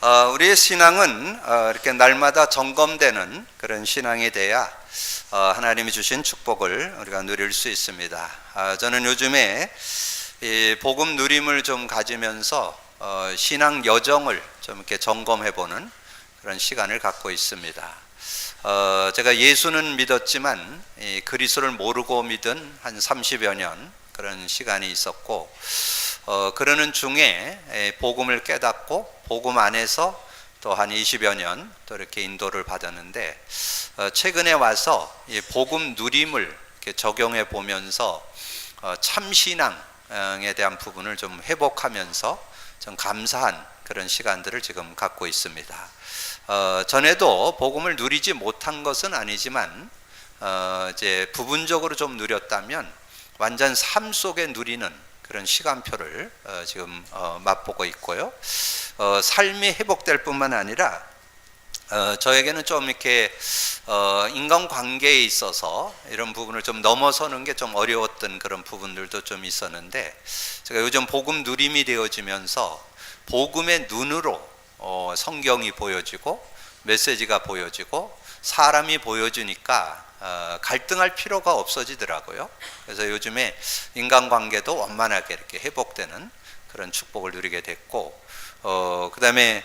우리의 신앙은 이렇게 날마다 점검되는 그런 신앙이 돼야 하나님이 주신 축복을 우리가 누릴 수 있습니다. 저는 요즘에 이 복음 누림을 좀 가지면서 신앙 여정을 좀 이렇게 점검해보는 그런 시간을 갖고 있습니다. 제가 예수는 믿었지만 그리스도를 모르고 믿은 한 30여 년 그런 시간이 있었고, 그러는 중에 복음을 깨닫고 복음 안에서 또 한 20여 년 또 이렇게 인도를 받았는데, 최근에 와서 이 복음 누림을 이렇게 적용해 보면서 참신앙에 대한 부분을 좀 회복하면서 좀 감사한 그런 시간들을 지금 갖고 있습니다. 전에도 복음을 누리지 못한 것은 아니지만 이제 부분적으로 좀 누렸다면 완전 삶 속에 누리는 그런 시간표를 지금 맛보고 있고요. 삶이 회복될 뿐만 아니라 저에게는 좀 이렇게 인간관계에 있어서 이런 부분을 좀 넘어서는 게 좀 어려웠던 그런 부분들도 좀 있었는데, 제가 요즘 복음 누림이 되어지면서 복음의 눈으로 성경이 보여지고 메시지가 보여지고 사람이 보여주니까 갈등할 필요가 없어지더라고요. 그래서 요즘에 인간관계도 원만하게 이렇게 회복되는 그런 축복을 누리게 됐고, 그 다음에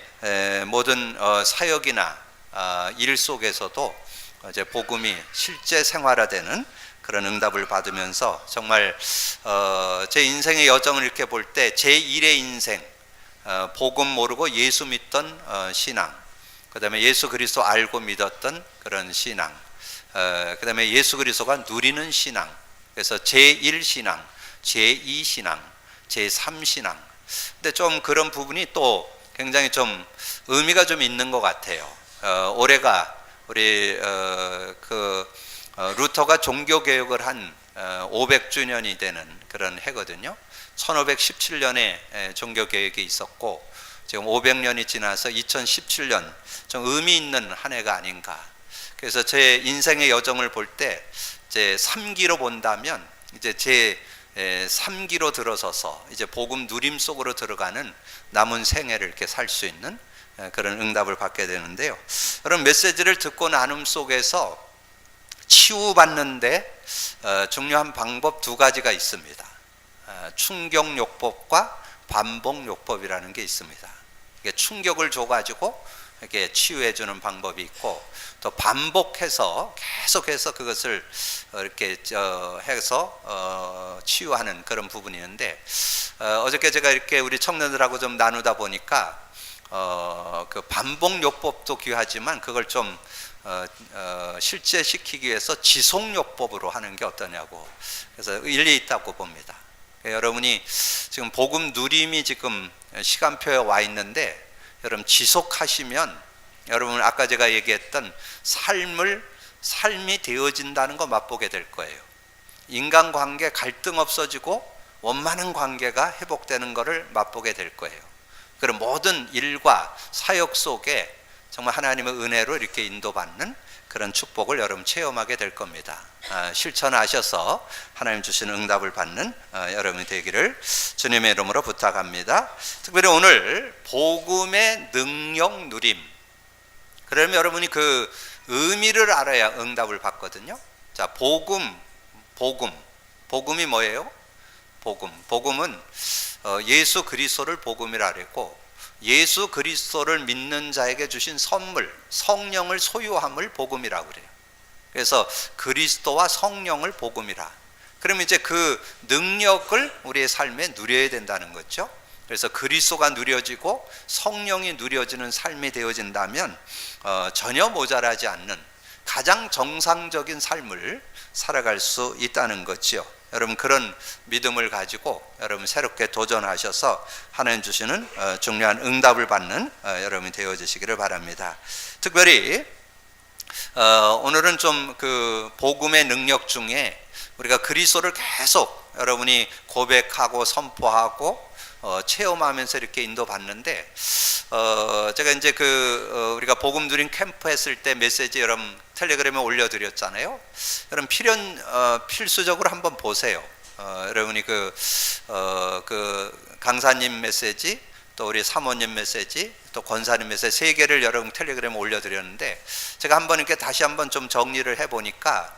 모든 사역이나 일 속에서도 이제 복음이 실제 생활화되는 그런 응답을 받으면서 정말 제 인생의 여정을 이렇게 볼 때 제1의 인생, 복음 모르고 예수 믿던 신앙, 그 다음에 예수 그리스도 알고 믿었던 그런 신앙, 그 다음에 예수 그리스도가 누리는 신앙, 그래서 제1신앙, 제2신앙, 제3신앙. 근데 좀 그런 부분이 또 굉장히 좀 의미가 좀 있는 것 같아요. 올해가 우리 루터가 종교개혁을 한 500주년이 되는 그런 해거든요. 1517년에 종교개혁이 있었고, 지금 500년이 지나서 2017년 좀 의미 있는 한 해가 아닌가. 그래서 제 인생의 여정을 볼 때 제 3기로 본다면 이제 제 3기로 들어서서 이제 복음 누림 속으로 들어가는 남은 생애를 이렇게 살 수 있는 그런 응답을 받게 되는데요. 그런 메시지를 듣고 나눔 속에서 치유받는데 중요한 방법 두 가지가 있습니다. 충격요법과 반복요법이라는 게 있습니다. 이게 충격을 줘가지고 이렇게 치유해주는 방법이 있고, 또 반복해서 계속해서 그것을 이렇게 해서 치유하는 그런 부분이 있는데, 어저께 제가 이렇게 우리 청년들하고 좀 나누다 보니까 그 반복요법도 귀하지만 그걸 좀 실제시키기 위해서 지속요법으로 하는 게 어떠냐고. 그래서 일리 있다고 봅니다. 여러분이 지금 복음 누림이 지금 시간표에 와 있는데, 여러분 지속하시면 여러분 아까 제가 얘기했던 삶이 되어진다는 거 맛보게 될 거예요. 인간관계 갈등 없어지고 원만한 관계가 회복되는 것을 맛보게 될 거예요. 그럼 모든 일과 사역 속에 정말 하나님의 은혜로 이렇게 인도받는 그런 축복을 여러분 체험하게 될 겁니다. 실천하셔서 하나님 주시는 응답을 받는 여러분이 되기를 주님의 이름으로 부탁합니다. 특별히 오늘 복음의 능력 누림, 그러면 여러분이 그 의미를 알아야 응답을 받거든요. 자, 복음이 뭐예요? 복음은 예수 그리스도를 복음이라 그랬고, 예수 그리스도를 믿는 자에게 주신 선물, 성령을 소유함을 복음이라고 그래요. 그래서 그리스도와 성령을 복음이라. 그러면 이제 그 능력을 우리의 삶에 누려야 된다는 거죠. 그래서 그리스도가 누려지고 성령이 누려지는 삶이 되어진다면 전혀 모자라지 않는 가장 정상적인 삶을 살아갈 수 있다는 거죠. 여러분 그런 믿음을 가지고 여러분 새롭게 도전하셔서 하나님 주시는 중요한 응답을 받는 여러분이 되어지시기를 바랍니다. 특별히 오늘은 좀 그 복음의 능력 중에 우리가 그리스도를 계속 여러분이 고백하고 선포하고 체험하면서 이렇게 인도받는데, 제가 이제 우리가 복음 누림 캠프 했을 때 메시지 여러분 텔레그램에 올려드렸잖아요. 여러분 필수적으로 한번 보세요. 여러분이 그 강사님 메시지, 또 우리 사모님 메시지, 또 권사님 메시지 3개를 여러분 텔레그램에 올려드렸는데, 제가 한번 이렇게 다시 한번 좀 정리를 해보니까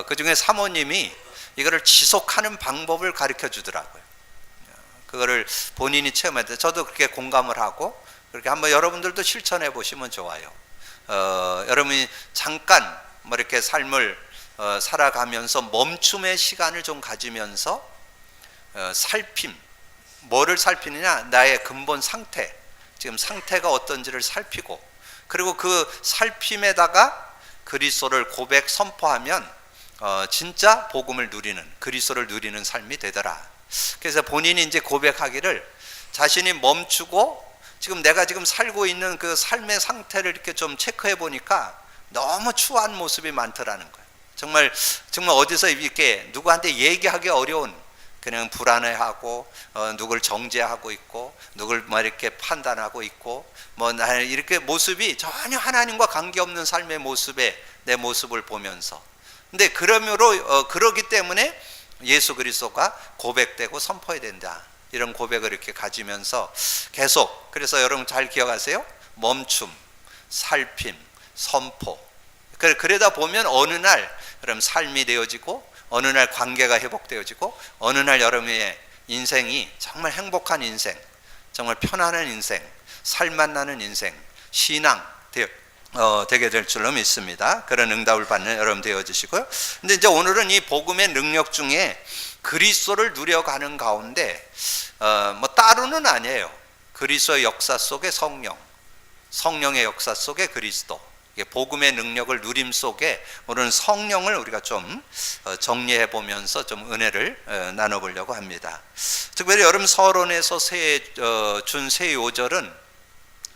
그 중에 사모님이 이거를 지속하는 방법을 가르쳐 주더라고요. 그거를 본인이 체험했는데 저도 그렇게 공감을 하고, 그렇게 한번 여러분들도 실천해 보시면 좋아요. 여러분이 잠깐 뭐 이렇게 삶을 살아가면서 멈춤의 시간을 좀 가지면서 살핌, 뭐를 살피느냐, 나의 근본 상태, 지금 상태가 어떤지를 살피고, 그리고 그 살핌에다가 그리스도를 고백 선포하면 진짜 복음을 누리는, 그리스도를 누리는 삶이 되더라. 그래서 본인이 이제 고백하기를, 자신이 멈추고 지금 내가 지금 살고 있는 그 삶의 상태를 이렇게 좀 체크해 보니까 너무 추한 모습이 많더라는 거예요. 정말 어디서 이렇게 누구한테 얘기하기 어려운, 그냥 불안해하고 누굴 정죄하고 있고, 누굴 뭐 이렇게 판단하고 있고, 뭐 이렇게 모습이 전혀 하나님과 관계없는 삶의 모습에 내 모습을 보면서, 근데 그러기 때문에 예수 그리스도가 고백되고 선포해야 된다, 이런 고백을 이렇게 가지면서 계속, 그래서 여러분 잘 기억하세요. 멈춤, 살핌, 선포. 그러다 보면 어느 날 여러분 삶이 되어지고, 어느 날 관계가 회복되어지고, 어느 날 여러분의 인생이 정말 행복한 인생, 정말 편안한 인생, 살맛 나는 인생, 신앙 되게 될 줄로 믿습니다. 그런 응답을 받는 여러분 되어주시고요. 근데 이제 오늘은 이 복음의 능력 중에 그리스도를 누려가는 가운데 뭐 따로는 아니에요. 그리스도의 역사 속에 성령의 역사 속에 그리스도, 복음의 능력을 누림 속에 오늘 성령을 우리가 좀 정리해 보면서 좀 은혜를 나눠보려고 합니다. 특별히 여러분 서론에서 준 세 요절은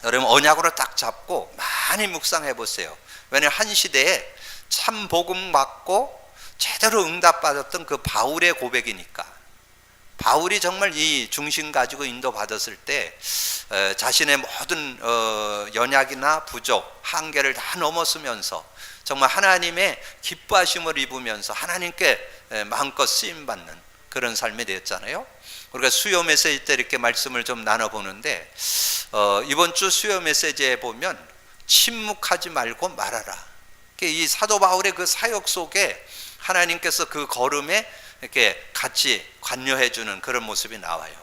여러분 언약으로 딱 잡고 많이 묵상해 보세요. 왜냐하면 한 시대에 참 복음 받고 제대로 응답받았던 그 바울의 고백이니까. 바울이 정말 이 중심 가지고 인도받았을 때 자신의 모든 연약이나 부족, 한계를 다 넘어서면서 정말 하나님의 기뻐하심을 입으면서 하나님께 마음껏 쓰임받는 그런 삶이 되었잖아요. 우리가 수요 메시지 때 이렇게 말씀을 좀 나눠보는데, 이번 주 수요 메시지에 보면 침묵하지 말고 말하라. 이 사도 바울의 그 사역 속에 하나님께서 그 걸음에 이렇게 같이 관여해 주는 그런 모습이 나와요.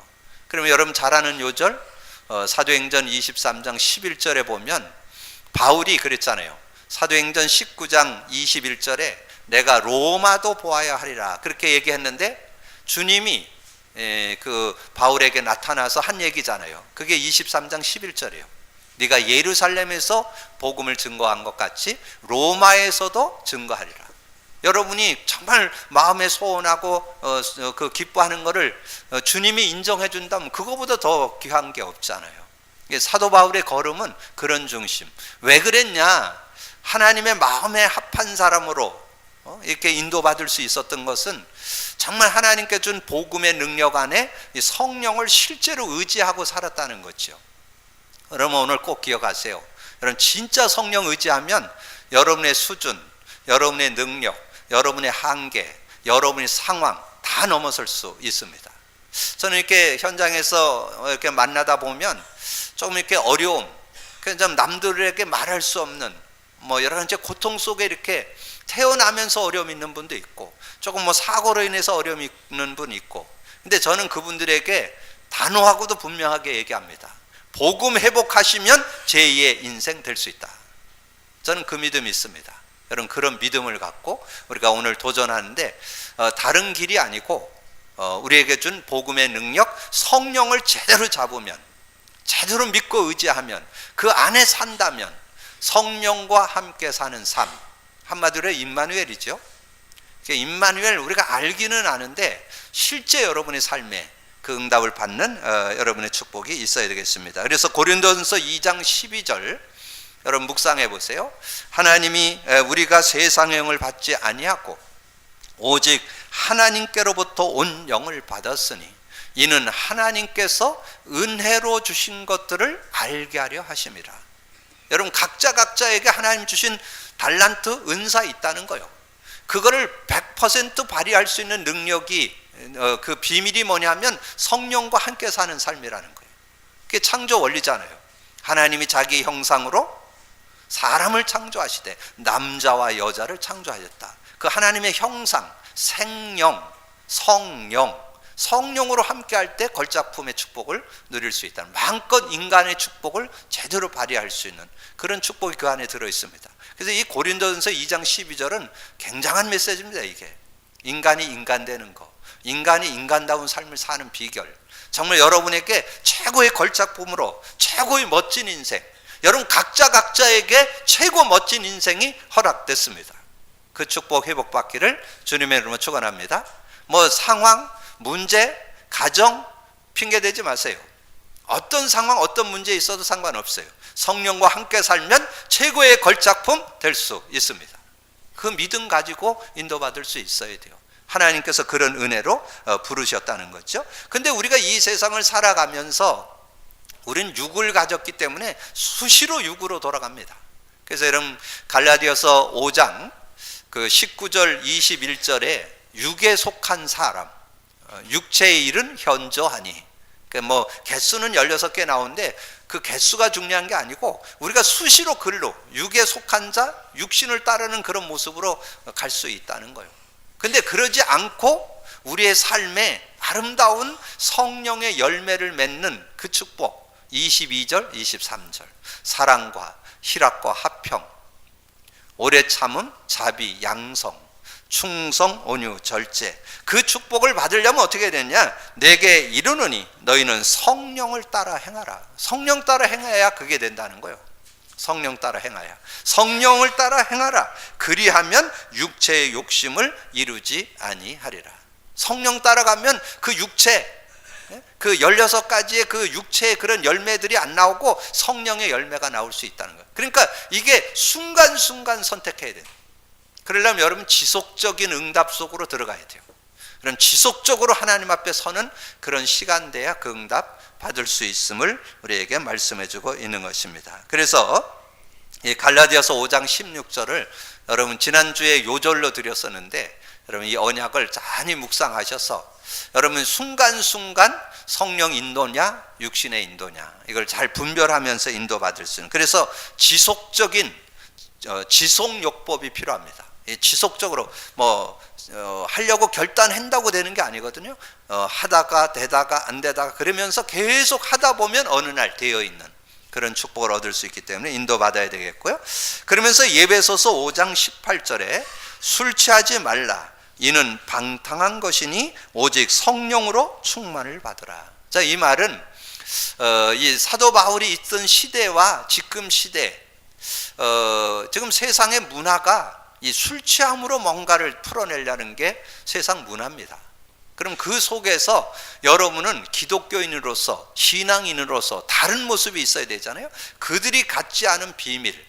그러면 여러분 잘 아는 요절, 사도행전 23장 11절에 보면 바울이 그랬잖아요. 사도행전 19장 21절에 내가 로마도 보아야 하리라, 그렇게 얘기했는데 주님이 그 바울에게 나타나서 한 얘기잖아요. 그게 23장 11절이에요. 네가 예루살렘에서 복음을 증거한 것 같이 로마에서도 증거하리라. 여러분이 정말 마음에 소원하고 그 기뻐하는 것을 주님이 인정해 준다면 그거보다 더 귀한 게 없잖아요. 사도 바울의 걸음은 그런 중심. 왜 그랬냐? 하나님의 마음에 합한 사람으로 이렇게 인도받을 수 있었던 것은 정말 하나님께 준 복음의 능력 안에 성령을 실제로 의지하고 살았다는 거죠. 여러분 오늘 꼭 기억하세요. 여러분 진짜 성령 의지하면 여러분의 수준, 여러분의 능력, 여러분의 한계, 여러분의 상황 다 넘어설 수 있습니다. 저는 이렇게 현장에서 이렇게 만나다 보면 조금 이렇게 어려움, 좀 남들에게 말할 수 없는 뭐 여러 가지 고통 속에 이렇게 태어나면서 어려움 있는 분도 있고, 조금 뭐 사고로 인해서 어려움 있는 분 있고, 근데 저는 그분들에게 단호하고도 분명하게 얘기합니다. 복음 회복하시면 제2의 인생 될 수 있다. 저는 그 믿음이 있습니다. 여러분 그런 믿음을 갖고 우리가 오늘 도전하는데, 다른 길이 아니고 우리에게 준 복음의 능력, 성령을 제대로 잡으면, 제대로 믿고 의지하면, 그 안에 산다면 성령과 함께 사는 삶, 한마디로 임마누엘이죠. 임마누엘, 우리가 알기는 아는데 실제 여러분의 삶에 그 응답을 받는 여러분의 축복이 있어야 되겠습니다. 그래서 고린도전서 2장 12절 여러분 묵상해 보세요. 하나님이 우리가 세상의 영을 받지 아니하고 오직 하나님께로부터 온 영을 받았으니 이는 하나님께서 은혜로 주신 것들을 알게 하려 하심이라. 여러분 각자에게 하나님 주신 달란트, 은사 있다는 거예요. 그거를 100% 발휘할 수 있는 능력이, 그 비밀이 뭐냐면 성령과 함께 사는 삶이라는 거예요. 그게 창조 원리잖아요. 하나님이 자기 형상으로 사람을 창조하시되 남자와 여자를 창조하셨다. 그 하나님의 형상, 생령, 성령으로 함께할 때 걸작품의 축복을 누릴 수 있다는, 마음껏 인간의 축복을 제대로 발휘할 수 있는 그런 축복이 그 안에 들어있습니다. 그래서 이 고린도전서 2장 12절은 굉장한 메시지입니다. 이게 인간이 인간되는 거, 인간이 인간다운 삶을 사는 비결, 정말 여러분에게 최고의 걸작품으로 최고의 멋진 인생, 여러분 각자에게 최고 멋진 인생이 허락됐습니다. 그 축복 회복받기를 주님의 이름으로 축원합니다. 뭐 상황, 문제, 가정 핑계대지 마세요. 어떤 상황, 어떤 문제 있어도 상관없어요. 성령과 함께 살면 최고의 걸작품 될 수 있습니다. 그 믿음 가지고 인도받을 수 있어야 돼요. 하나님께서 그런 은혜로 부르셨다는 거죠. 근데 우리가 이 세상을 살아가면서 우리는 육을 가졌기 때문에 수시로 육으로 돌아갑니다. 그래서 여러분 갈라디아서 5장 그 19절 21절에 육에 속한 사람, 육체의 일은 현저하니, 뭐 개수는 16개 나오는데 그 개수가 중요한 게 아니고 우리가 수시로 글로 육에 속한 자, 육신을 따르는 그런 모습으로 갈 수 있다는 거예요. 근데 그러지 않고 우리의 삶에 아름다운 성령의 열매를 맺는 그 축복, 22절 23절, 사랑과 희락과 화평, 오래 참음, 자비, 양성, 충성, 온유, 절제, 그 축복을 받으려면 어떻게 되느냐? 내게 이르노니 너희는 성령을 따라 행하라. 성령 따라 행해야 그게 된다는 거예요. 성령 따라 행하야, 성령을 따라 행하라. 그리하면 육체의 욕심을 이루지 아니하리라. 성령 따라가면 그 육체, 그 16가지의 그 육체의 그런 열매들이 안 나오고 성령의 열매가 나올 수 있다는 거예요. 그러니까 이게 순간순간 선택해야 돼요. 그러려면 여러분 지속적인 응답 속으로 들어가야 돼요. 그럼 지속적으로 하나님 앞에 서는 그런 시간 돼야 그 응답 받을 수 있음을 우리에게 말씀해 주고 있는 것입니다. 그래서 이 갈라디아서 5장 16절을 여러분 지난주에 요절로 드렸었는데, 여러분 이 언약을 많이 묵상하셔서 여러분 순간순간 성령 인도냐 육신의 인도냐 이걸 잘 분별하면서 인도받을 수 있는, 그래서 지속적인 지속요법이 필요합니다. 지속적으로 하려고 결단한다고 되는 게 아니거든요. 하다가 되다가 안 되다가 그러면서 계속 하다 보면 어느 날 되어 있는 그런 축복을 얻을 수 있기 때문에 인도받아야 되겠고요. 그러면서 예배소서 5장 18절에 술 취하지 말라, 이는 방탕한 것이니 오직 성령으로 충만을 받으라. 자, 이 말은 이 사도 바울이 있던 시대와 지금 시대, 지금 세상의 문화가 이 술 취함으로 뭔가를 풀어내려는 게 세상 문화입니다. 그럼 그 속에서 여러분은 기독교인으로서, 신앙인으로서 다른 모습이 있어야 되잖아요. 그들이 갖지 않은 비밀,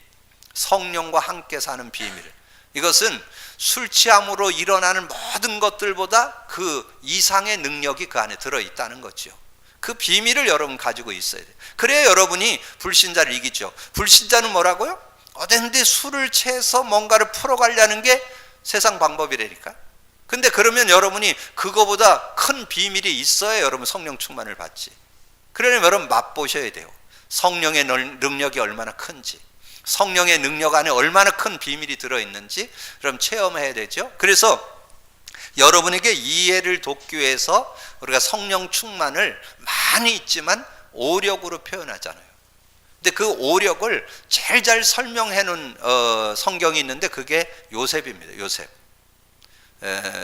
성령과 함께 사는 비밀, 이것은 술 취함으로 일어나는 모든 것들보다 그 이상의 능력이 그 안에 들어있다는 거죠. 그 비밀을 여러분 가지고 있어야 돼요. 그래야 여러분이 불신자를 이기죠. 불신자는 뭐라고요? 어딘데 술을 취해서 뭔가를 풀어가려는 게 세상 방법이라니까. 근데 그러면 여러분이 그거보다 큰 비밀이 있어야 여러분 성령 충만을 받지. 그러려면 여러분 맛보셔야 돼요. 성령의 능력이 얼마나 큰지, 성령의 능력 안에 얼마나 큰 비밀이 들어있는지 그럼 체험해야 되죠. 그래서 여러분에게 이해를 돕기 위해서 우리가 성령 충만을 많이 있지만 오력으로 표현하잖아요. 근데 그 오력을 제일 잘 설명해 놓은 성경이 있는데 그게 요셉입니다. 요셉.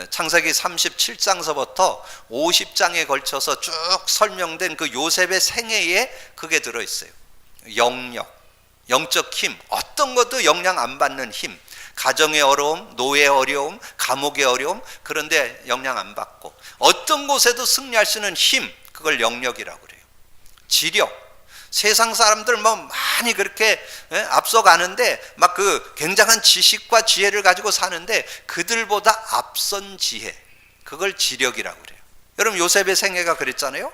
창세기 37장서부터 50장에 걸쳐서 쭉 설명된 그 요셉의 생애에 그게 들어있어요. 영적 힘, 어떤 것도 영향 안 받는 힘, 가정의 어려움, 노예의 어려움, 감옥의 어려움, 그런데 영향 안 받고 어떤 곳에도 승리할 수 있는 힘, 그걸 영력이라고 그래요. 지력, 세상 사람들 많이 그렇게 앞서가는데 막 그 굉장한 지식과 지혜를 가지고 사는데 그들보다 앞선 지혜, 그걸 지력이라고 그래요. 여러분 요셉의 생애가 그랬잖아요.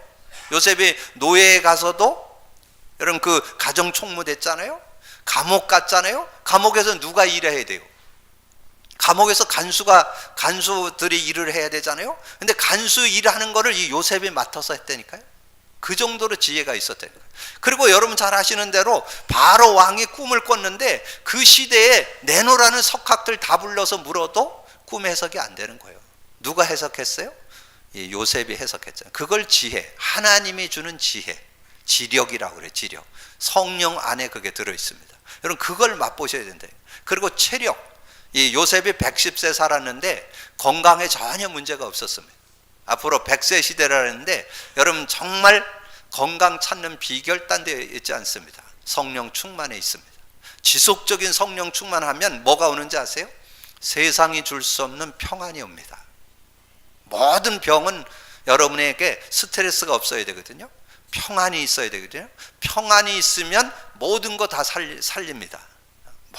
요셉이 노예에 가서도 여러분 그 가정 총무됐잖아요. 감옥 갔잖아요. 감옥에서 누가 일해야 돼요? 감옥에서 간수들이 일을 해야 되잖아요. 근데 간수 일하는 거를 이 요셉이 맡아서 했다니까요. 그 정도로 지혜가 있었다는 거예요. 그리고 여러분 잘 아시는 대로 바로 왕이 꿈을 꿨는데 그 시대에 내노라는 석학들 다 불러서 물어도 꿈 해석이 안 되는 거예요. 누가 해석했어요? 요셉이 해석했잖아요. 그걸 지혜, 하나님이 주는 지혜, 지력이라고 그래요. 지력. 성령 안에 그게 들어있습니다. 여러분 그걸 맛보셔야 된대요. 그리고 체력. 이 요셉이 110세 살았는데 건강에 전혀 문제가 없었습니다. 앞으로 100세 시대라는데 여러분 정말 건강 찾는 비결 딴 데 있지 않습니다. 성령 충만에 있습니다. 지속적인 성령 충만하면 뭐가 오는지 아세요? 세상이 줄 수 없는 평안이 옵니다. 모든 병은 여러분에게 스트레스가 없어야 되거든요. 평안이 있어야 되거든요. 평안이 있으면 모든 거 다 살립니다.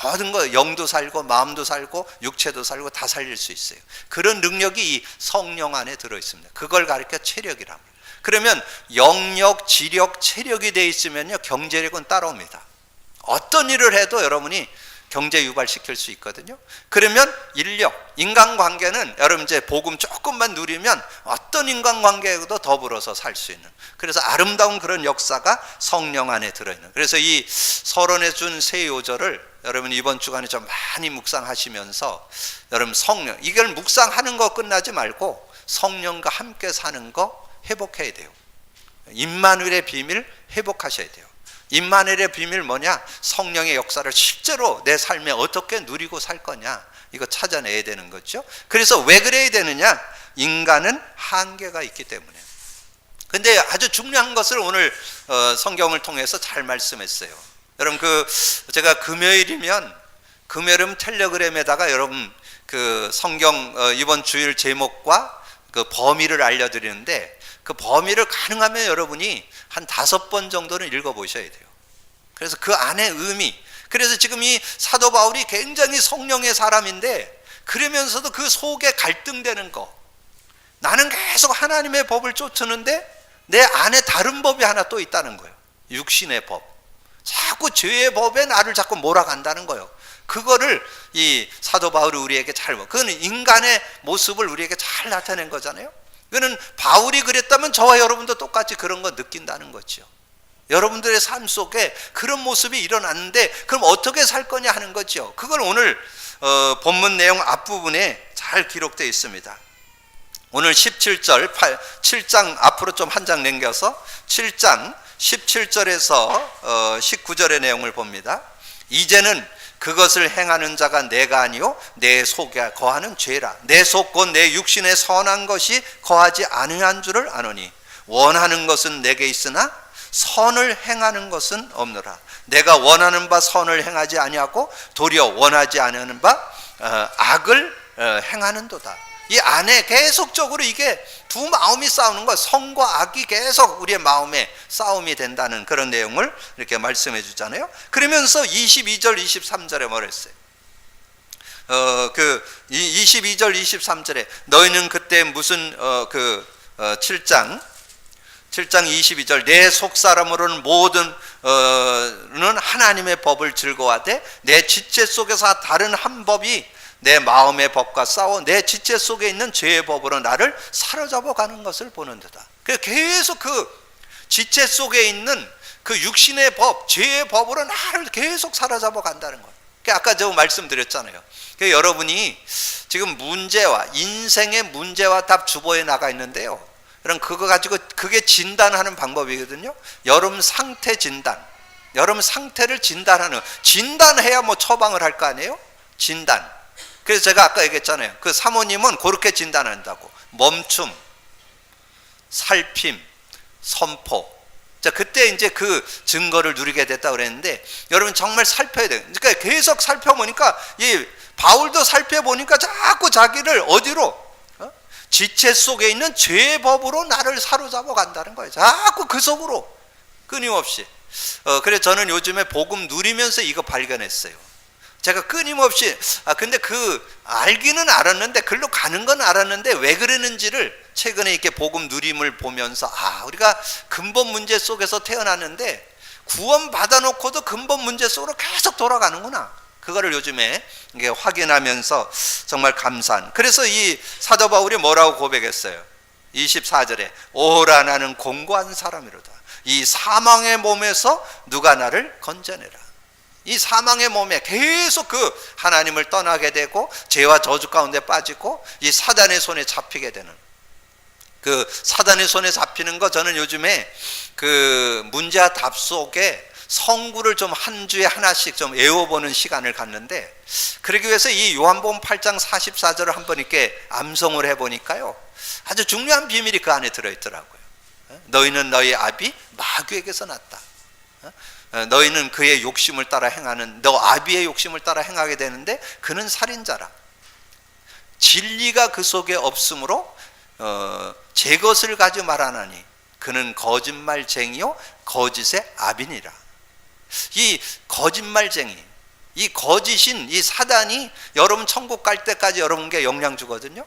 모든 거 영도 살고 마음도 살고 육체도 살고 다 살릴 수 있어요. 그런 능력이 이 성령 안에 들어있습니다. 그걸 가리켜 체력이라 합니다. 그러면 영력, 지력, 체력이 되어 있으면요 경제력은 따라옵니다. 어떤 일을 해도 여러분이 경제 유발시킬 수 있거든요. 그러면 인력, 인간관계는 여러분 이제 복음 조금만 누리면 어떤 인간관계에도 더불어서 살 수 있는, 그래서 아름다운 그런 역사가 성령 안에 들어있는. 그래서 이 서론에 준 세 요절을 여러분 이번 주간에 좀 많이 묵상하시면서 여러분 성령, 이걸 묵상하는 거 끝나지 말고 성령과 함께 사는 거 회복해야 돼요. 임마누엘의 비밀 회복하셔야 돼요. 임마누엘의 비밀 뭐냐? 성령의 역사를 실제로 내 삶에 어떻게 누리고 살 거냐, 이거 찾아내야 되는 거죠. 그래서 왜 그래야 되느냐? 인간은 한계가 있기 때문에. 근데 아주 중요한 것을 오늘 성경을 통해서 잘 말씀했어요. 여러분 제가 금요일이면 텔레그램에다가 여러분 그 성경 이번 주일 제목과 그 범위를 알려드리는데, 그 범위를 가능하면 여러분이 한 5번 정도는 읽어보셔야 돼요. 그래서 그 안에 의미, 그래서 지금 이 사도 바울이 굉장히 성령의 사람인데 그러면서도 그 속에 갈등되는 거, 나는 계속 하나님의 법을 쫓는데 내 안에 다른 법이 하나 또 있다는 거예요. 육신의 법, 자꾸 죄의 법에 나를 자꾸 몰아간다는 거예요. 그거를 이 사도 바울이 우리에게 그거는 인간의 모습을 우리에게 잘 나타낸 거잖아요. 그거는 바울이 그랬다면 저와 여러분도 똑같이 그런 거 느낀다는 거죠. 여러분들의 삶 속에 그런 모습이 일어났는데 그럼 어떻게 살 거냐 하는 거죠. 그걸 오늘 본문 내용 앞부분에 잘 기록되어 있습니다. 오늘 17절 7장 앞으로 좀 한 장 넘겨서 7장 17절에서 19절의 내용을 봅니다. 이제는 그것을 행하는 자가 내가 아니요 내 속에 거하는 죄라. 내 속 곧 내 육신에 선한 것이 거하지 아니한 줄을 아노니 원하는 것은 내게 있으나 선을 행하는 것은 없노라. 내가 원하는 바 선을 행하지 아니하고 도리어 원하지 않는 바 악을 행하는도다. 이 안에 계속적으로 이게 두 마음이 싸우는 거야. 선과 악이 계속 우리의 마음에 싸움이 된다는 그런 내용을 이렇게 말씀해 주잖아요. 그러면서 22절 23절에 뭐라 했어요? 22절 23절에 너희는 그때 무슨 7장 22절 내 속사람으로는 모든는 하나님의 법을 즐거워하되 내 지체 속에서 다른 한 법이 내 마음의 법과 싸워 내 지체 속에 있는 죄의 법으로 나를 사로잡아 가는 것을 보는도다. 계속 그 지체 속에 있는 그 육신의 법, 죄의 법으로 나를 계속 사로잡아 간다는 거예요. 아까 제가 말씀드렸잖아요. 여러분이 지금 문제와 인생의 문제와 답 주보에 나가 있는데요. 그럼 그거 가지고 그게 진단하는 방법이거든요. 여러분 상태 진단, 여러분 상태를 진단해야 뭐 처방을 할 거 아니에요? 진단. 그래서 제가 아까 얘기했잖아요. 그 사모님은 그렇게 진단한다고. 멈춤, 살핌, 선포. 자, 그때 이제 그 증거를 누리게 됐다고 그랬는데 여러분 정말 살펴야 돼요. 그러니까 계속 살펴보니까 이 바울도 살펴보니까 자꾸 자기를 어디로? 지체 속에 있는 죄의 법으로 나를 사로잡아 간다는 거예요. 자꾸 그 속으로 끊임없이. 그래서 저는 요즘에 복음 누리면서 이거 발견했어요. 제가 끊임없이 근데 알기는 알았는데 글로 가는 건 알았는데 왜 그러는지를 최근에 이렇게 복음 누림을 보면서 우리가 근본 문제 속에서 태어났는데 구원 받아놓고도 근본 문제 속으로 계속 돌아가는구나. 그거를 요즘에 이게 확인하면서 정말 감사한. 그래서 이 사도 바울이 뭐라고 고백했어요? 24절에 오라 나는 공고한 사람이로다. 이 사망의 몸에서 누가 나를 건져내라. 이 사망의 몸에 계속 그 하나님을 떠나게 되고 죄와 저주 가운데 빠지고 이 사단의 손에 잡히게 되는, 그 사단의 손에 잡히는 거, 저는 요즘에 그 문제와 답 속에 성구를 좀 한 주에 하나씩 좀 외워보는 시간을 갖는데, 그러기 위해서 이 요한복음 8장 44절을 한번 이렇게 암송을 해보니까요, 아주 중요한 비밀이 그 안에 들어있더라고요. 너희는 너희 아비 마귀에게서 났다. 너희는 그의 욕심을 따라 행하는, 너 아비의 욕심을 따라 행하게 되는데 그는 살인자라. 진리가 그 속에 없으므로 제 것을 가지고 말하나니 그는 거짓말쟁이요 거짓의 아비니라. 이 거짓말쟁이, 이 거짓인 이 사단이 여러분 천국 갈 때까지 여러분께 영향 주거든요.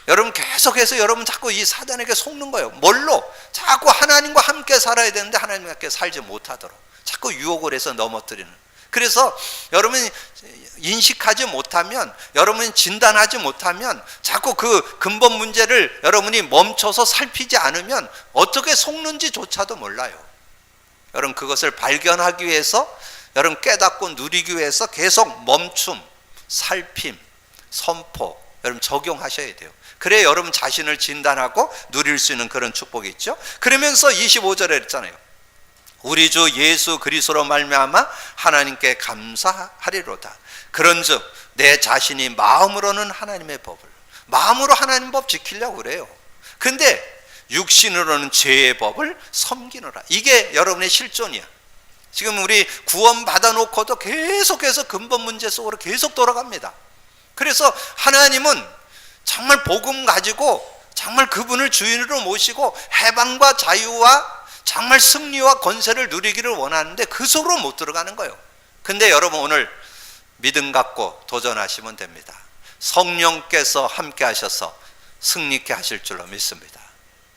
여러분 계속해서 여러분 자꾸 이 사단에게 속는 거예요. 뭘로? 자꾸 하나님과 함께 살아야 되는데 하나님과 함께 살지 못하도록 자꾸 유혹을 해서 넘어뜨리는. 그래서 여러분이 인식하지 못하면, 여러분이 진단하지 못하면, 자꾸 그 근본 문제를 여러분이 멈춰서 살피지 않으면 어떻게 속는지조차도 몰라요. 여러분 그것을 발견하기 위해서, 여러분 깨닫고 누리기 위해서 계속 멈춤, 살핌, 선포, 여러분 적용하셔야 돼요. 그래야 여러분 자신을 진단하고 누릴 수 있는 그런 축복이 있죠. 그러면서 25절에 했잖아요. 우리 주 예수 그리스도로 말미암아 하나님께 감사하리로다. 그런즉 내 자신이 마음으로는 하나님의 법을, 마음으로 하나님 법 지키려고 그래요. 근데 육신으로는 죄의 법을 섬기노라. 이게 여러분의 실존이야. 지금 우리 구원 받아놓고도 계속해서 근본 문제 속으로 계속 돌아갑니다. 그래서 하나님은 정말 복음 가지고 정말 그분을 주인으로 모시고 해방과 자유와 정말 승리와 권세를 누리기를 원하는데 그 속으로 못 들어가는 거예요. 근데 여러분 오늘 믿음 갖고 도전하시면 됩니다. 성령께서 함께 하셔서 승리케 하실 줄로 믿습니다.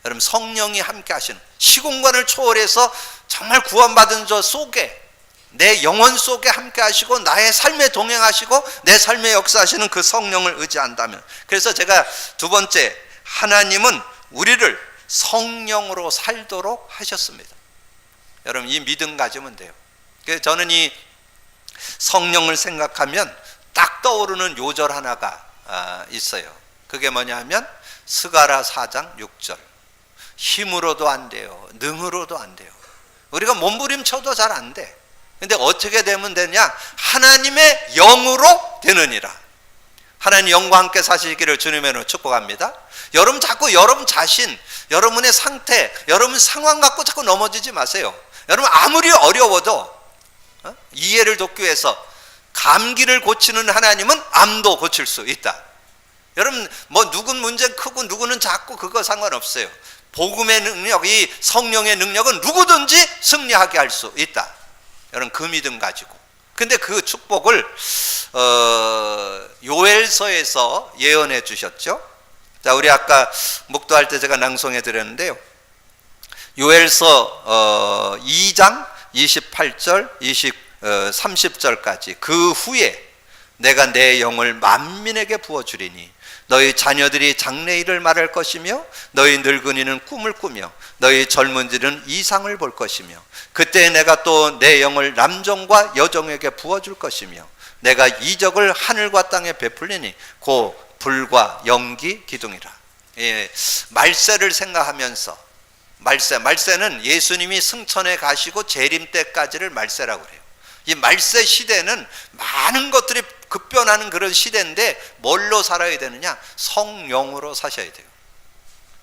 여러분 성령이 함께 하시는, 시공간을 초월해서 정말 구원받은 저 속에, 내 영혼 속에 함께 하시고 나의 삶에 동행하시고 내 삶에 역사하시는 그 성령을 의지한다면, 그래서 제가 두 번째, 하나님은 우리를 성령으로 살도록 하셨습니다. 여러분 이 믿음 가지면 돼요. 그래서 저는 이 성령을 생각하면 딱 떠오르는 요절 하나가 있어요. 그게 뭐냐면 스가랴 4장 6절. 힘으로도 안 돼요, 능으로도 안 돼요. 우리가 몸부림쳐도 잘 안 돼. 근데 어떻게 되면 되냐? 하나님의 영으로 되느니라. 하나님 영과 함께 사시기를 주님의 이름으로 축복합니다. 여러분 자꾸 여러분 자신, 여러분의 상태, 여러분 상황 갖고 자꾸 넘어지지 마세요. 여러분 아무리 어려워도 이해를 돕기 위해서 감기를 고치는 하나님은 암도 고칠 수 있다. 여러분 뭐 누군 문제 크고 누구는 작고 그거 상관없어요. 복음의 능력, 이 성령의 능력은 누구든지 승리하게 할 수 있다. 여러분 그 믿음 가지고. 근데 그 축복을 요엘서에서 예언해 주셨죠. 자, 우리 아까 묵도할 때 제가 낭송해 드렸는데요. 요엘서 2장 28절 30절까지. 그 후에 내가 내 영을 만민에게 부어주리니 너희 자녀들이 장래일을 말할 것이며 너희 늙은이는 꿈을 꾸며 너희 젊은이들은 이상을 볼 것이며 그때 내가 또 내 영을 남종과 여종에게 부어줄 것이며 내가 이적을 하늘과 땅에 베풀리니 곧 불과 연기 기둥이라. 예, 말세를 생각하면서, 말세는 예수님이 승천해 가시고 재림 때까지를 말세라고 그래요. 이 말세 시대는 많은 것들이 급변하는 그런 시대인데 뭘로 살아야 되느냐? 성령으로 사셔야 돼요.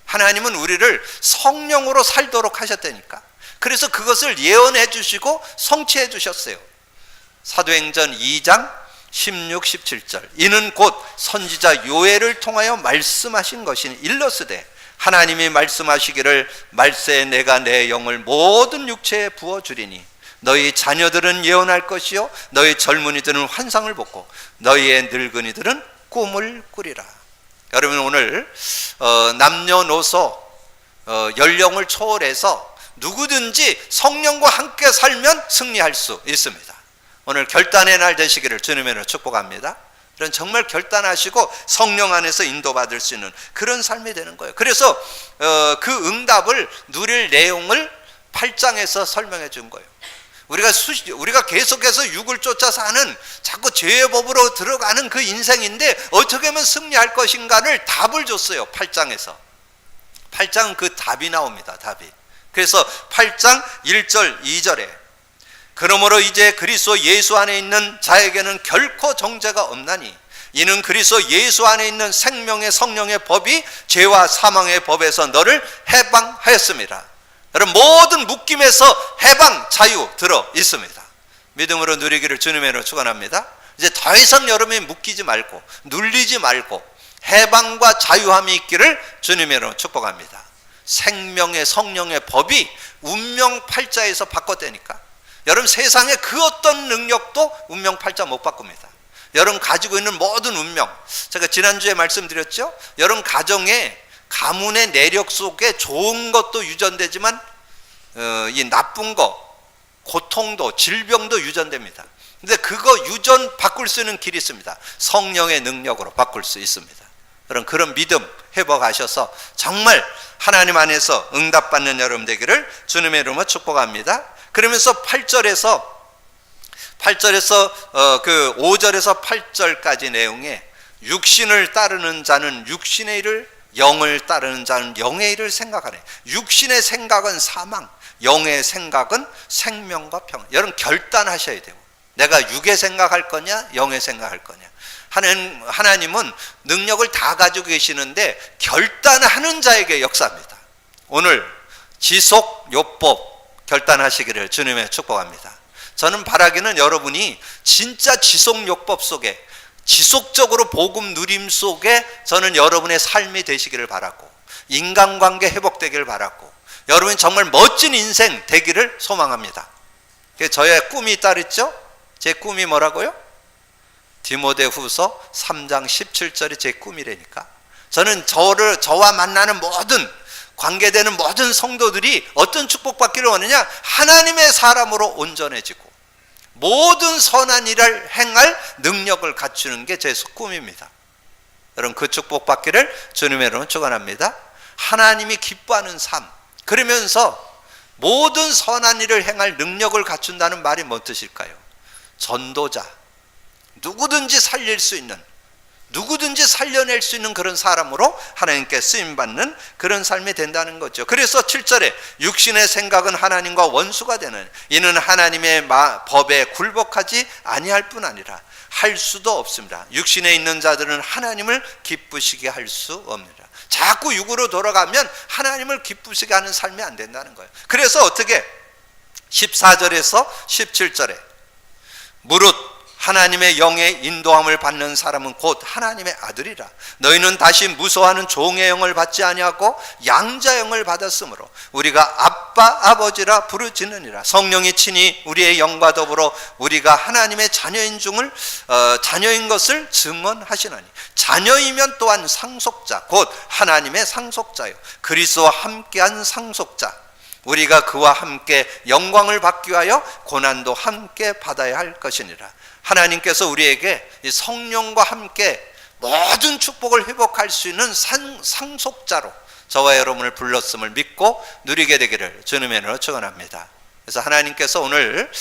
하나님은 우리를 성령으로 살도록 하셨다니까. 그래서 그것을 예언해 주시고 성취해 주셨어요. 사도행전 2장 16, 17절. 이는 곧 선지자 요엘을 통하여 말씀하신 것이니 일러스되 하나님이 말씀하시기를 말세에 내가 내 영을 모든 육체에 부어주리니 너희 자녀들은 예언할 것이요 너희 젊은이들은 환상을 보고 너희의 늙은이들은 꿈을 꾸리라. 여러분 오늘 남녀노소 연령을 초월해서 누구든지 성령과 함께 살면 승리할 수 있습니다. 오늘 결단의 날 되시기를 주님의 이름으로 축복합니다. 이런 정말 결단하시고 성령 안에서 인도받을 수 있는 그런 삶이 되는 거예요. 그래서 그 응답을 누릴 내용을 8장에서 설명해 준 거예요. 우리가 계속해서 육을 쫓아 사는 자꾸 죄의 법으로 들어가는 그 인생인데 어떻게 하면 승리할 것인가를 답을 줬어요. 8장에서. 8장은 그 답이 나옵니다. 답이. 그래서 8장 1절 2절에 그러므로 이제 그리스도 예수 안에 있는 자에게는 결코 정죄가 없나니 이는 그리스도 예수 안에 있는 생명의 성령의 법이 죄와 사망의 법에서 너를 해방하였습니다. 여러분 모든 묶임에서 해방 자유 들어 있습니다. 믿음으로 누리기를 주님의 이름으로 축원합니다. 이제 더 이상 여러분이 묶이지 말고 눌리지 말고 해방과 자유함이 있기를 주님의 이름으로 축복합니다. 생명의 성령의 법이 운명 팔자에서 바꿨다니까. 여러분 세상에 그 어떤 능력도 운명 팔자 못 바꿉니다. 여러분 가지고 있는 모든 운명, 제가 지난주에 말씀드렸죠. 여러분 가정에 가문의 내력 속에 좋은 것도 유전되지만 이 나쁜 거, 고통도 질병도 유전됩니다. 근데 그거 유전 바꿀 수 있는 길이 있습니다. 성령의 능력으로 바꿀 수 있습니다. 그런 믿음 회복하셔서 정말 하나님 안에서 응답받는 여러분 되기를 주님의 이름으로 축복합니다. 그러면서 8절에서 그 5절에서 8절까지 내용에 육신을 따르는 자는 육신의 일을, 영을 따르는 자는 영의 일을 생각하네. 육신의 생각은 사망, 영의 생각은 생명과 평안. 여러분 결단하셔야 돼요. 내가 육의 생각할 거냐, 영의 생각할 거냐. 하나님은 능력을 다 가지고 계시는데 결단하는 자에게 역사합니다. 오늘 지속요법 결단하시기를 주님의 축복합니다. 저는 바라기는 여러분이 진짜 지속요법 속에 지속적으로 복음 누림 속에 저는 여러분의 삶이 되시기를 바라고 인간관계 회복되기를 바라고 여러분이 정말 멋진 인생 되기를 소망합니다. 저의 꿈이 따르죠? 제 꿈이 뭐라고요? 디모데후서 3장 17절이 제 꿈이라니까. 저는 저와 만나는 모든 관계되는 모든 성도들이 어떤 축복받기를 원하냐? 하나님의 사람으로 온전해지고 모든 선한 일을 행할 능력을 갖추는 게 제 꿈입니다. 여러분 그 축복받기를 주님의 이름으로 축원합니다. 하나님이 기뻐하는 삶, 그러면서 모든 선한 일을 행할 능력을 갖춘다는 말이 뭔 뜻일까요? 전도자, 누구든지 살릴 수 있는, 누구든지 살려낼 수 있는 그런 사람으로 하나님께 쓰임받는 그런 삶이 된다는 거죠. 그래서 7절에 육신의 생각은 하나님과 원수가 되는 이는 하나님의 법에 굴복하지 아니할 뿐 아니라 할 수도 없습니다. 육신에 있는 자들은 하나님을 기쁘시게 할 수 없느니라. 자꾸 육으로 돌아가면 하나님을 기쁘시게 하는 삶이 안 된다는 거예요. 그래서 어떻게 14절에서 17절에 무릇 하나님의 영의 인도함을 받는 사람은 곧 하나님의 아들이라. 너희는 다시 무서워하는 종의 영을 받지 아니하고 양자 영을 받았으므로 우리가 아빠 아버지라 부르짖느니라. 성령이 친히 우리의 영과 더불어 우리가 하나님의 자녀인 것을 증언하시나니 자녀이면 또한 상속자 곧 하나님의 상속자요 그리스도와 함께한 상속자. 우리가 그와 함께 영광을 받기 위하여 고난도 함께 받아야 할 것이니라. 하나님께서 우리에게 성령과 함께 모든 축복을 회복할 수 있는 상속자로 저와 여러분을 불렀음을 믿고 누리게 되기를 주님의 이름으로 축원합니다. 그래서 하나님께서 오늘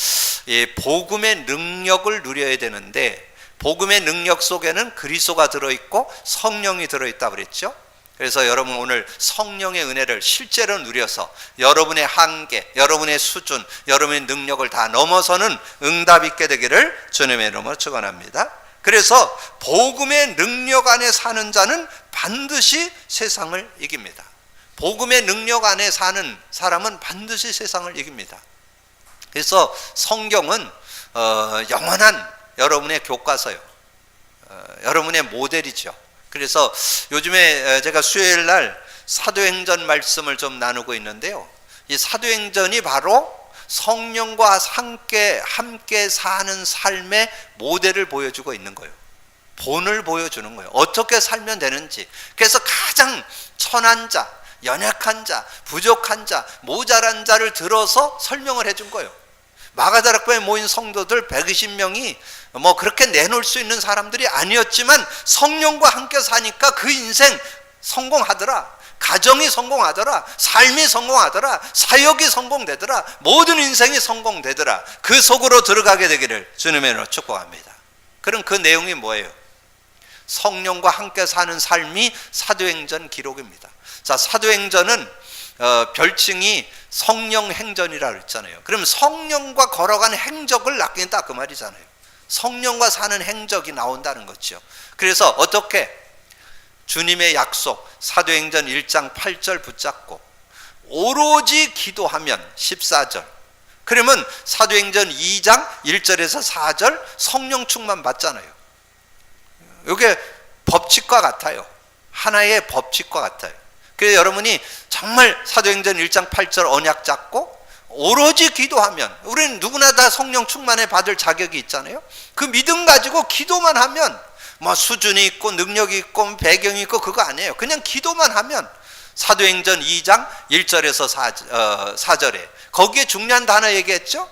이 복음의 능력을 누려야 되는데 복음의 능력 속에는 그리스도가 들어있고 성령이 들어있다고 그랬죠. 그래서 여러분 오늘 성령의 은혜를 실제로 누려서 여러분의 한계, 여러분의 수준, 여러분의 능력을 다 넘어서는 응답 있게 되기를 주님의 이름으로 축원합니다. 그래서 복음의 능력 안에 사는 자는 반드시 세상을 이깁니다. 복음의 능력 안에 사는 사람은 반드시 세상을 이깁니다. 그래서 성경은 영원한 여러분의 교과서요, 여러분의 모델이죠. 그래서 요즘에 제가 수요일 날 사도행전 말씀을 좀 나누고 있는데요. 이 사도행전이 바로 성령과 함께 사는 삶의 모델을 보여주고 있는 거예요. 본을 보여주는 거예요. 어떻게 살면 되는지. 그래서 가장 천한 자, 연약한 자, 부족한 자, 모자란 자를 들어서 설명을 해준 거예요. 마가다락방에 모인 성도들 120명이 뭐 그렇게 내놓을 수 있는 사람들이 아니었지만 성령과 함께 사니까 그 인생 성공하더라. 가정이 성공하더라. 삶이 성공하더라. 사역이 성공되더라. 모든 인생이 성공되더라. 그 속으로 들어가게 되기를 주님의 이름으로 축복합니다. 그럼 그 내용이 뭐예요? 성령과 함께 사는 삶이 사도행전 기록입니다. 자, 사도행전은 별칭이 성령행전이라고 했잖아요. 그럼 성령과 걸어가는 행적을 남긴다 그 말이잖아요. 성령과 사는 행적이 나온다는 거죠. 그래서 어떻게 주님의 약속 사도행전 1장 8절 붙잡고 오로지 기도하면 14절, 그러면 사도행전 2장 1절에서 4절 성령 충만 받잖아요. 이게 법칙과 같아요. 하나의 법칙과 같아요. 그래서 여러분이 정말 사도행전 1장 8절 언약 잡고 오로지 기도하면, 우리는 누구나 다 성령 충만에 받을 자격이 있잖아요. 그 믿음 가지고 기도만 하면 뭐 수준이 있고 능력이 있고 배경이 있고 그거 아니에요. 그냥 기도만 하면 사도행전 2장 1절에서 4절에 거기에 중요한 단어 얘기했죠.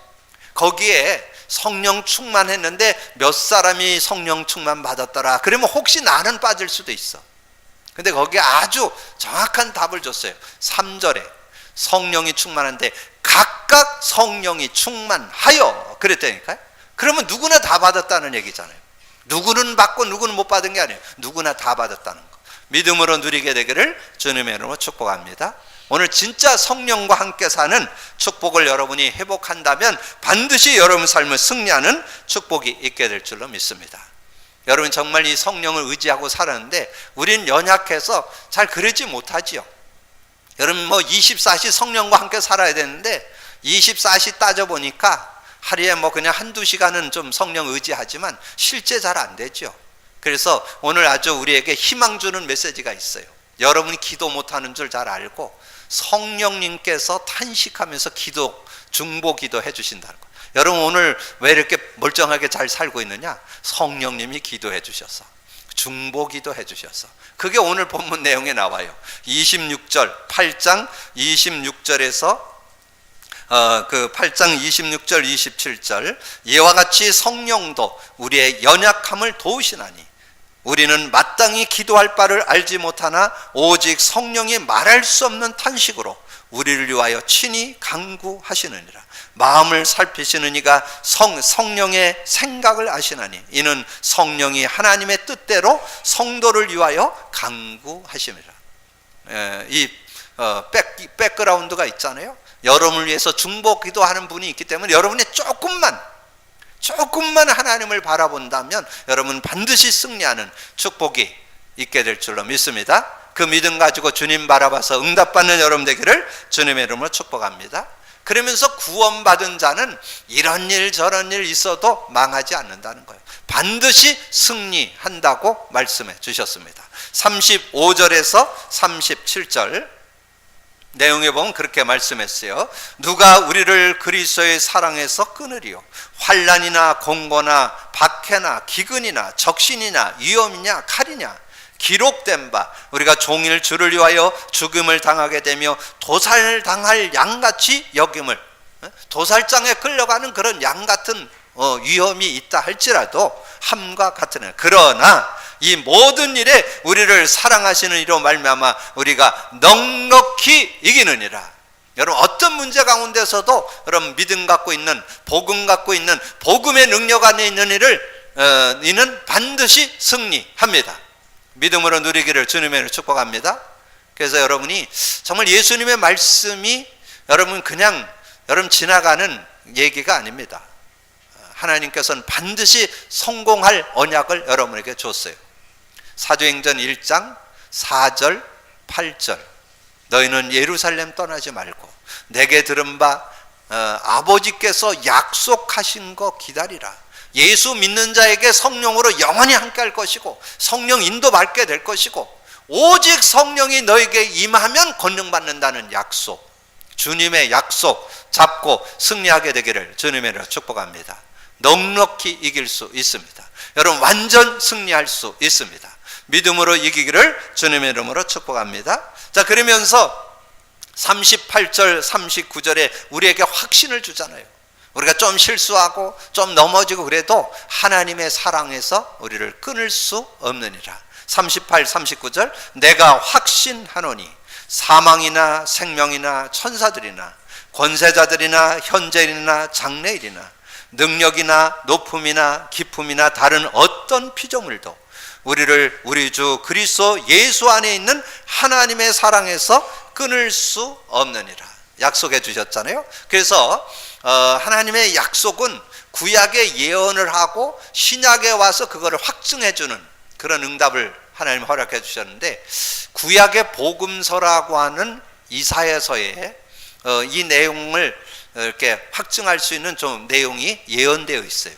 거기에 성령 충만했는데 몇 사람이 성령 충만 받았더라. 그러면 혹시 나는 빠질 수도 있어. 근데 거기에 아주 정확한 답을 줬어요. 3절에 성령이 충만한데 각각 성령이 충만하여 그랬다니까요. 그러면 누구나 다 받았다는 얘기잖아요. 누구는 받고 누구는 못 받은 게 아니에요. 누구나 다 받았다는 거. 믿음으로 누리게 되기를 주님의 이름으로 축복합니다. 오늘 진짜 성령과 함께 사는 축복을 여러분이 회복한다면 반드시 여러분 삶을 승리하는 축복이 있게 될 줄로 믿습니다. 여러분 정말 이 성령을 의지하고 살았는데 우리는 연약해서 잘 그러지 못하지요. 여러분 뭐 24시 성령과 함께 살아야 되는데 24시 따져보니까 하루에 뭐 그냥 한두 시간은 좀 성령 의지하지만 실제 잘 안 되죠. 그래서 오늘 아주 우리에게 희망 주는 메시지가 있어요. 여러분이 기도 못하는 줄 잘 알고 성령님께서 탄식하면서 기도, 중보 기도 해주신다는 거예요. 여러분 오늘 왜 이렇게 멀쩡하게 잘 살고 있느냐? 성령님이 기도해 주셔서, 중보 기도 해주셔서. 그게 오늘 본문 내용에 나와요. 26절 8장 26절에서 그 8장 26절 27절 이와 같이 성령도 우리의 연약함을 도우시나니 우리는 마땅히 기도할 바를 알지 못하나 오직 성령이 말할 수 없는 탄식으로 우리를 위하여 친히 간구하시느니라. 마음을 살피시는 이가 성령의 생각을 아시나니 이는 성령이 하나님의 뜻대로 성도를 위하여 간구하심이라. 이 백그라운드가 있잖아요. 여러분을 위해서 중보 기도하는 분이 있기 때문에 여러분이 조금만 하나님을 바라본다면 여러분 반드시 승리하는 축복이 있게 될 줄로 믿습니다. 그 믿음 가지고 주님 바라봐서 응답받는 여러분 되기를 주님의 이름으로 축복합니다. 그러면서 구원받은 자는 이런 일 저런 일 있어도 망하지 않는다는 거예요. 반드시 승리한다고 말씀해 주셨습니다. 35절에서 37절 내용에 보면 그렇게 말씀했어요. 누가 우리를 그리스도의 사랑에서 끊으리요? 환난이나 공고나 박해나 기근이나 적신이나 위험이냐 칼이냐? 기록된 바 우리가 종일 주를 위하여 죽음을 당하게 되며 도살당할 양같이 여김을, 도살장에 끌려가는 그런 양같은 위험이 있다 할지라도 함과 같으나 그러나 이 모든 일에 우리를 사랑하시는 이로 말미암아 우리가 넉넉히 이기느니라. 여러분 어떤 문제 가운데서도 여러분 믿음 갖고 있는, 복음 갖고 있는, 복음의 능력 안에 있는 일을 이는 반드시 승리합니다. 믿음으로 누리기를 주님의 축복합니다. 그래서 여러분이 정말 예수님의 말씀이 여러분 그냥 여러분 지나가는 얘기가 아닙니다. 하나님께서는 반드시 성공할 언약을 여러분에게 줬어요. 사도행전 1장 4절 8절 너희는 예루살렘 떠나지 말고 내게 들은 바 아버지께서 약속하신 거 기다리라. 예수 믿는 자에게 성령으로 영원히 함께 할 것이고 성령 인도받게 될 것이고 오직 성령이 너에게 임하면 권능받는다는 약속, 주님의 약속 잡고 승리하게 되기를 주님의 이름으로 축복합니다. 넉넉히 이길 수 있습니다. 여러분 완전 승리할 수 있습니다. 믿음으로 이기기를 주님의 이름으로 축복합니다. 자, 그러면서 38절 39절에 우리에게 확신을 주잖아요. 우리가 좀 실수하고 좀 넘어지고 그래도 하나님의 사랑에서 우리를 끊을 수 없느니라. 38, 39절 내가 확신하노니 사망이나 생명이나 천사들이나 권세자들이나 현재일이나 장래일이나 능력이나 높음이나 깊음이나 다른 어떤 피조물도 우리를 우리 주 그리스도 예수 안에 있는 하나님의 사랑에서 끊을 수 없느니라 약속해 주셨잖아요. 그래서 하나님의 약속은 구약에 예언을 하고 신약에 와서 그거를 확증해 주는 그런 응답을 하나님 허락해 주셨는데, 구약의 복음서라고 하는 이사야서에 이 내용을 이렇게 확증할 수 있는 좀 내용이 예언되어 있어요.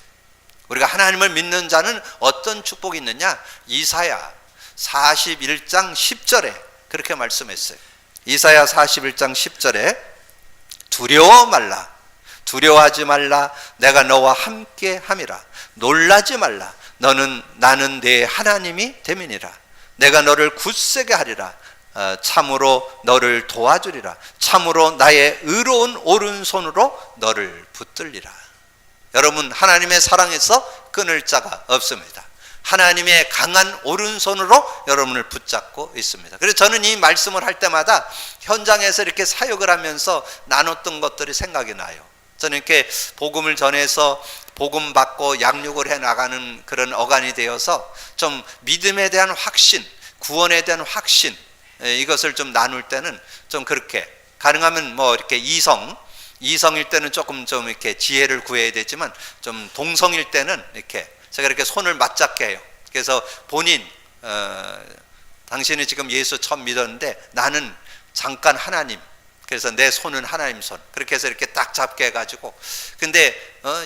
우리가 하나님을 믿는 자는 어떤 축복이 있느냐? 이사야 41장 10절에 그렇게 말씀했어요. 이사야 41장 10절에 두려워 말라, 두려워하지 말라, 내가 너와 함께 함이라, 놀라지 말라, 나는 내 하나님이 됨이니라, 내가 너를 굳세게 하리라, 참으로 너를 도와주리라, 참으로 나의 의로운 오른손으로 너를 붙들리라. 여러분, 하나님의 사랑에서 끊을 자가 없습니다. 하나님의 강한 오른손으로 여러분을 붙잡고 있습니다. 그래서 저는 이 말씀을 할 때마다 현장에서 이렇게 사역을 하면서 나눴던 것들이 생각이 나요. 저는 이렇게 복음을 전해서 복음 받고 양육을 해 나가는 그런 어간이 되어서 좀 믿음에 대한 확신, 구원에 대한 확신, 이것을 좀 나눌 때는 좀 그렇게 가능하면 뭐 이렇게 이성일 때는 조금 좀 이렇게 지혜를 구해야 되지만 좀 동성일 때는 이렇게 제가 이렇게 손을 맞잡게 해요. 그래서 본인 당신이 지금 예수 처음 믿었는데 나는 잠깐 하나님, 그래서 내 손은 하나님 손, 그렇게 해서 이렇게 딱 잡게 해가지고, 근데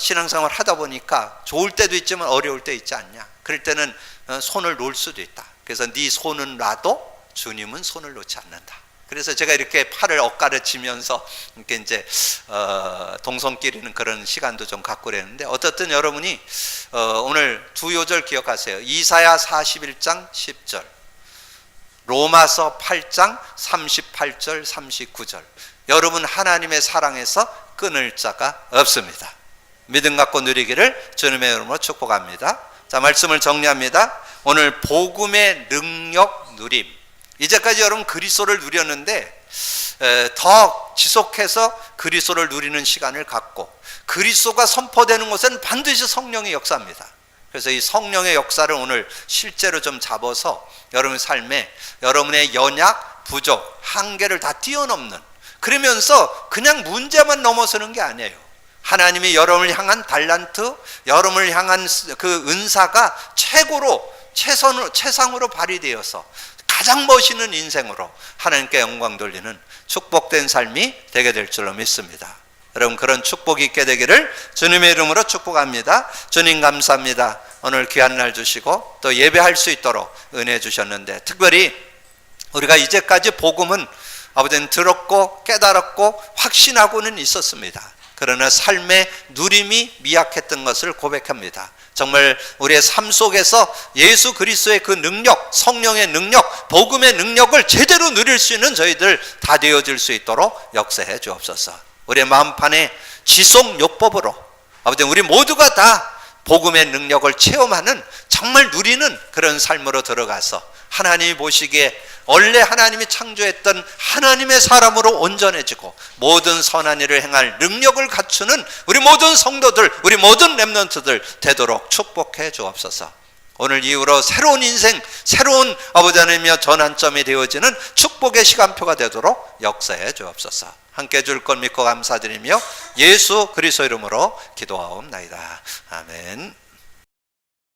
신앙생활 하다 보니까 좋을 때도 있지만 어려울 때 있지 않냐, 그럴 때는 손을 놓을 수도 있다. 그래서 네 손은 놔도 주님은 손을 놓지 않는다. 그래서 제가 이렇게 팔을 엇가르치면서 이렇게 이제 동성끼리는 그런 시간도 좀 갖고 그랬는데, 어떻든 여러분이 오늘 두 요절 기억하세요. 이사야 41장 10절, 로마서 8장 38절 39절. 여러분 하나님의 사랑에서 끊을 자가 없습니다. 믿음 갖고 누리기를 주님의 이름으로 축복합니다. 자, 말씀을 정리합니다. 오늘 복음의 능력 누림. 이제까지 여러분 그리스도를 누렸는데 더 지속해서 그리스도를 누리는 시간을 갖고, 그리스도가 선포되는 곳은 반드시 성령의 역사입니다. 그래서 이 성령의 역사를 오늘 실제로 좀 잡아서 여러분의 삶에 여러분의 연약, 부족, 한계를 다 뛰어넘는, 그러면서 그냥 문제만 넘어서는 게 아니에요. 하나님이 여러분을 향한 달란트, 여러분을 향한 그 은사가 최상으로 발휘되어서 가장 멋있는 인생으로 하나님께 영광 돌리는 축복된 삶이 되게 될 줄로 믿습니다. 여러분, 그런 축복이 있게 되기를 주님의 이름으로 축복합니다. 주님 감사합니다. 오늘 귀한 날 주시고 또 예배할 수 있도록 은혜 주셨는데, 특별히 우리가 이제까지 복음은 아버지는 들었고 깨달았고 확신하고는 있었습니다. 그러나 삶의 누림이 미약했던 것을 고백합니다. 정말 우리의 삶 속에서 예수 그리스도의 그 능력, 성령의 능력, 복음의 능력을 제대로 누릴 수 있는 저희들 다 되어질 수 있도록 역사해 주옵소서. 우리의 마음판에 지속요법으로 아버지 우리 모두가 다 복음의 능력을 체험하는, 정말 누리는 그런 삶으로 들어가서 하나님이 보시기에 원래 하나님이 창조했던 하나님의 사람으로 온전해지고 모든 선한 일을 행할 능력을 갖추는 우리 모든 성도들, 우리 모든 렘넌트들 되도록 축복해 주옵소서. 오늘 이후로 새로운 인생, 새로운 아버지 하나님의 전환점이 되어지는 축복의 시간표가 되도록 역사해 주옵소서. 함께 줄 걸 믿고 감사드리며 예수 그리스도 이름으로 기도하옵나이다. 아멘.